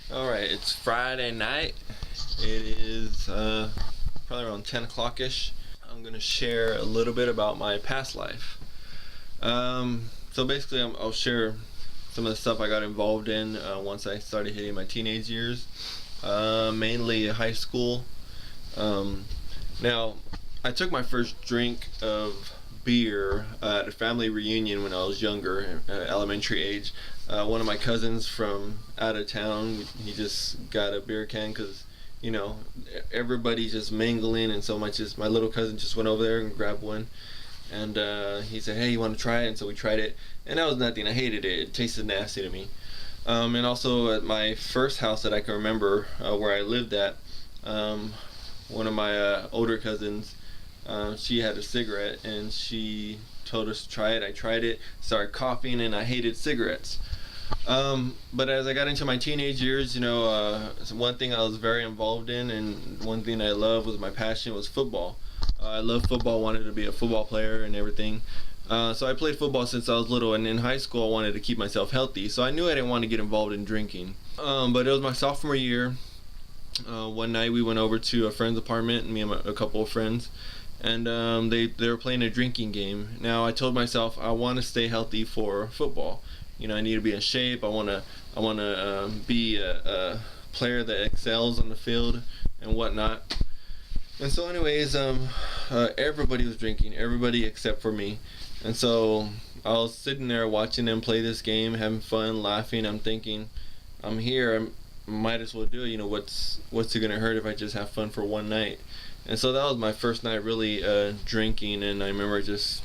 Alright, it's Friday night. It is probably around 10 o'clock ish. I'm going to share a little bit about my past life. So basically, I'll share some of the stuff I got involved in once I started hitting my teenage years, mainly high school. Um, Now, I took my first drink of beer at a family reunion when I was younger, elementary age. One of my cousins from out of town, he just got a beer can because, you know, everybody's just mingling, and so much. Just my little cousin just went over there and grabbed one, and he said, "Hey, you want to try it?" And so we tried it, and that was nothing. I hated it. It tasted nasty to me. And also at my first house that I can remember where I lived at, um, one of my older cousins, she had a cigarette and she told us to try it. I tried it, started coughing, and I hated cigarettes. But as I got into my teenage years, one thing I was very involved in, and one thing I loved was my passion was football. I loved football, wanted to be a football player and everything. So I played football since I was little, and in high school I wanted to keep myself healthy. So I knew I didn't want to get involved in drinking. But it was my sophomore year. One night we went over to a friend's apartment, me and a couple of friends, and they were playing a drinking game. Now I told myself I want to stay healthy for football. I need to be in shape. I want to be a player that excels on the field and whatnot. And so, anyways, everybody was drinking, everybody except for me. And so I was sitting there watching them play this game, having fun, laughing. I'm thinking, I'm here. I might as well do it. What's it gonna hurt if I just have fun for one night? And so that was my first night really drinking, and I remember I just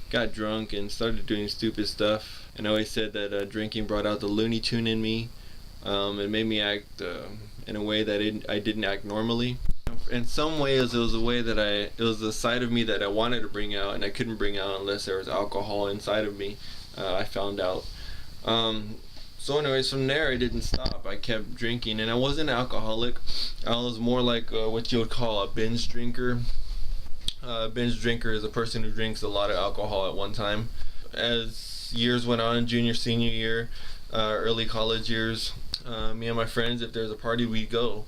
got drunk and started doing stupid stuff. And I always said that drinking brought out the Looney Tune in me. It made me act in a way that I didn't act normally. In some ways, it was a side of me that I wanted to bring out, and I couldn't bring out unless there was alcohol inside of me. I found out. Um, so, anyways, from there I didn't stop. I kept drinking, and I wasn't an alcoholic. I was more like what you would call a binge drinker. A binge drinker is a person who drinks a lot of alcohol at one time. As years went on, junior, senior year, early college years, me and my friends, if there's a party, we'd go.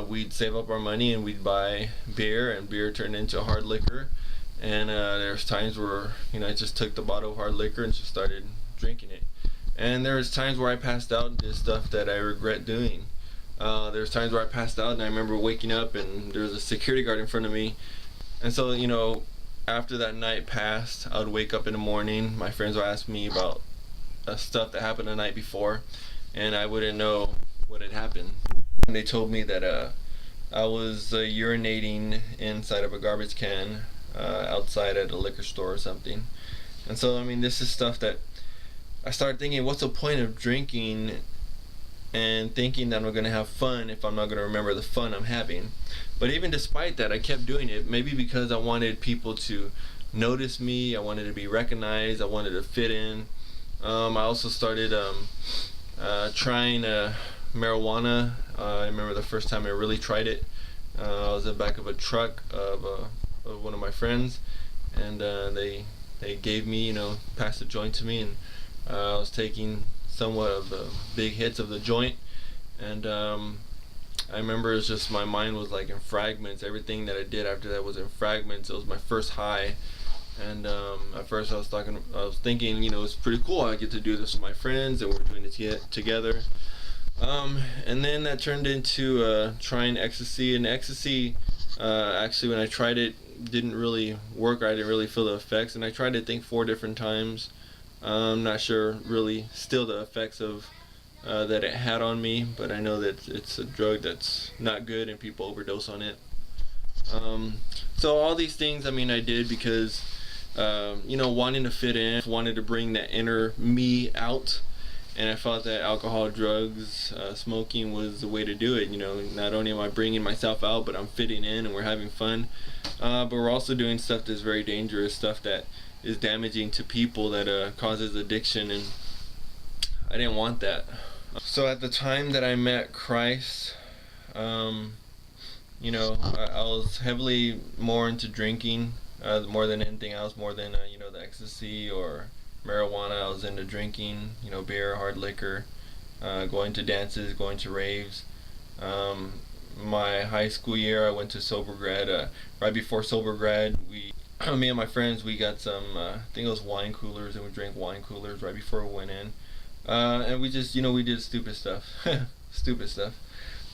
We'd save up our money and we'd buy beer, and beer turned into hard liquor. And there's times where I just took the bottle of hard liquor and just started drinking it. And there was times where I passed out and did stuff that I regret doing. There's times where I passed out and I remember waking up and there was a security guard in front of me. And so after that night passed, I would wake up in the morning. My friends would ask me about stuff that happened the night before, and I wouldn't know what had happened. And they told me that I was urinating inside of a garbage can outside at a liquor store or something. And so, this is stuff that I started thinking, what's the point of drinking and thinking that I'm going to have fun if I'm not going to remember the fun I'm having? But even despite that, I kept doing it, maybe because I wanted people to notice me, I wanted to be recognized, I wanted to fit in. I also started trying marijuana. I remember the first time I really tried it. I was in the back of a truck of one of my friends, and they gave me, passed a joint to me, and I was taking somewhat of the big hits of the joint, and I remember it's just my mind was like in fragments. Everything that I did after that was in fragments. It was my first high, and at first I was thinking, it's pretty cool. I get to do this with my friends, and we're doing it together. And then that turned into trying ecstasy, and ecstasy, actually, when I tried it, didn't really work. I didn't really feel the effects, and I tried it, I think, 4 different times. I'm not sure really still the effects of that it had on me, but I know that it's a drug that's not good and people overdose on it. Um, so all these things, I did because, wanting to fit in, wanted to bring that inner me out, and I felt that alcohol, drugs, smoking was the way to do it. Not only am I bringing myself out, but I'm fitting in and we're having fun. But we're also doing stuff that's very dangerous, stuff that is damaging to people, that causes addiction, and I didn't want that. So at the time that I met Christ, I was heavily more into drinking, more than anything else, more than the ecstasy or marijuana. I was into drinking, beer, hard liquor, going to dances, going to raves. My high school year, I went to sober grad. Right before sober grad, me and my friends, we got some, I think it was wine coolers, and we drank wine coolers right before we went in. And we just, we did stupid stuff, stupid stuff.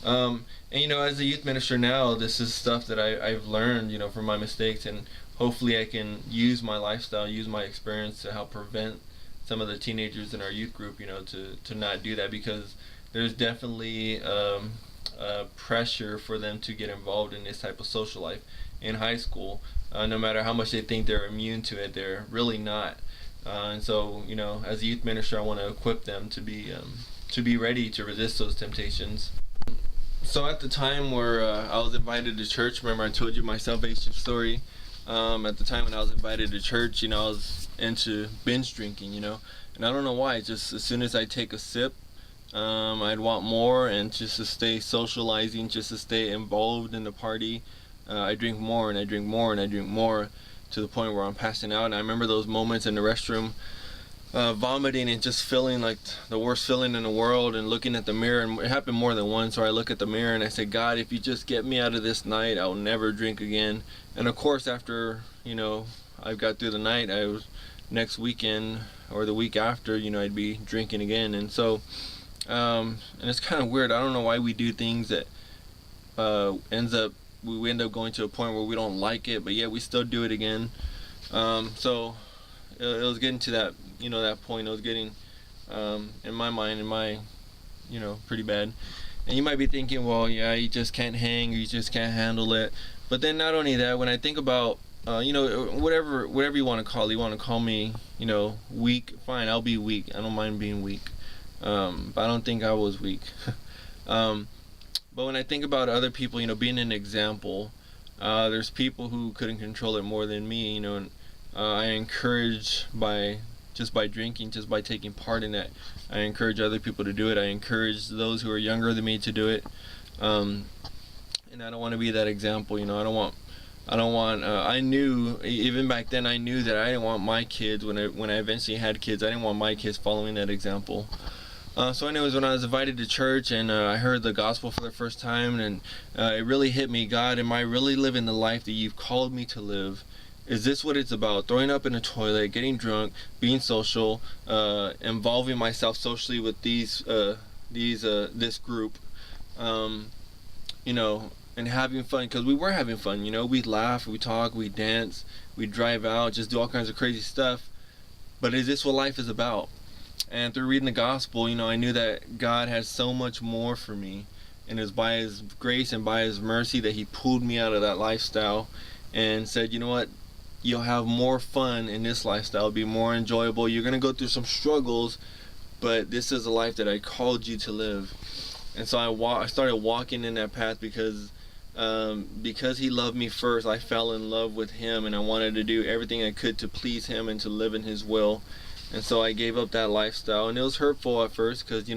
And as a youth minister now, this is stuff that I've learned, from my mistakes, and hopefully I can use my lifestyle, use my experience to help prevent some of the teenagers in our youth group, to not do that, because there's definitely pressure for them to get involved in this type of social life in high school. No matter how much they think they're immune to it, they're really not. And so, as a youth minister, I want to equip them to be ready to resist those temptations. So at the time where I was invited to church, remember I told you my salvation story? At the time when I was invited to church, I was into binge drinking, and I don't know why. Just as soon as I take a sip, I'd want more, and just to stay socializing, just to stay involved in the party, I drink more and I drink more and I drink more, to the point where I'm passing out. And I remember those moments in the restroom, vomiting and just feeling like the worst feeling in the world, and looking at the mirror. And it happened more than once, where I look at the mirror and I say, God, if you just get me out of this night, I'll never drink again. And of course, after I got through the night, next weekend or the week after, I'd be drinking again. And so and it's kind of weird. I don't know why we do things that we end up going to a point where we don't like it, but yet we still do it again. So it was getting to that, that point. It was getting, in my mind, pretty bad. And you might be thinking, well, yeah, you just can't hang, or you just can't handle it. But then not only that, when I think about, whatever you want to call it, you want to call me, weak, fine, I'll be weak. I don't mind being weak. But I don't think I was weak. But when I think about other people, being an example, there's people who couldn't control it more than me, and I encourage just by drinking, just by taking part in that, I encourage other people to do it. I encourage those who are younger than me to do it. And I don't want to be that example, I knew, even back then, I knew that I didn't want my kids, when I eventually had kids, I didn't want my kids following that example. So anyways, when I was invited to church and I heard the gospel for the first time, and it really hit me. God, am I really living the life that you've called me to live? Is this what it's about? Throwing up in a toilet, getting drunk, being social, involving myself socially with this group, and having fun, because we were having fun. We laugh, we talk, we dance, we drive out, just do all kinds of crazy stuff. But is this what life is about? And through reading the gospel, I knew that God has so much more for me, and it was by His grace and by His mercy that He pulled me out of that lifestyle and said, you know what, you'll have more fun in this lifestyle. It'll be more enjoyable. You're going to go through some struggles, but this is a life that I called you to live. And so I started walking in that path because He loved me first. I fell in love with Him, and I wanted to do everything I could to please Him and to live in His will. And so I gave up that lifestyle, and it was hurtful at first, because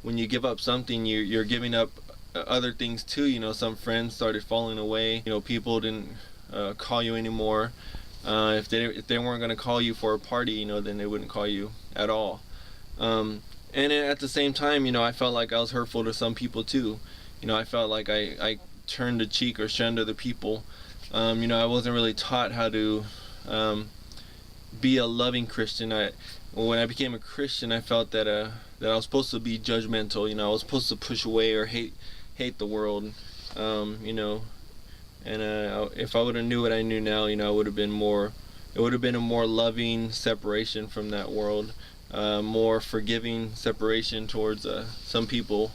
when you give up something, you're giving up other things too. Some friends started falling away. People didn't call you anymore. If they weren't going to call you for a party, then they wouldn't call you at all. And at the same time, I felt like I was hurtful to some people too. I felt like I turned the cheek or shunned other people. I wasn't really taught how to be a loving Christian. When I became a Christian, I felt that I was supposed to be judgmental. I was supposed to push away or hate the world. And if I would have knew what I knew now, it would have been a more loving separation from that world, more forgiving separation towards some people.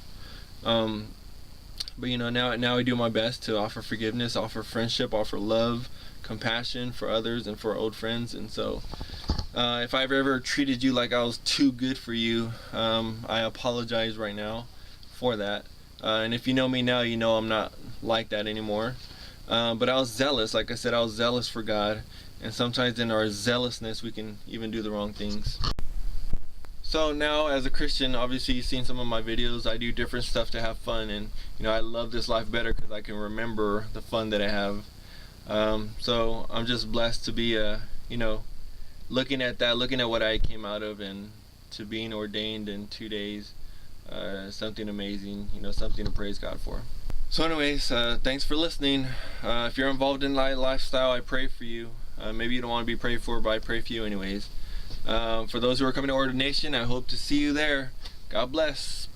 But now I do my best to offer forgiveness, offer friendship, offer love, compassion for others and for old friends. And so if I've ever treated you like I was too good for you, I apologize right now for that. And if you know me now, I'm not like that anymore. But I was zealous. Like I said, I was zealous for God, and sometimes in our zealousness we can even do the wrong things. So now, as a Christian, obviously you've seen some of my videos. I do different stuff to have fun, and I love this life better because I can remember the fun that I have. So I'm just blessed to be looking at what I came out of, and to being ordained in 2 days. something amazing, something to praise God for. So anyways, thanks for listening. If you're involved in lifestyle, I pray for you. Maybe you don't want to be prayed for, but I pray for you anyways. For those who are coming to ordination, I hope to see you there. God bless.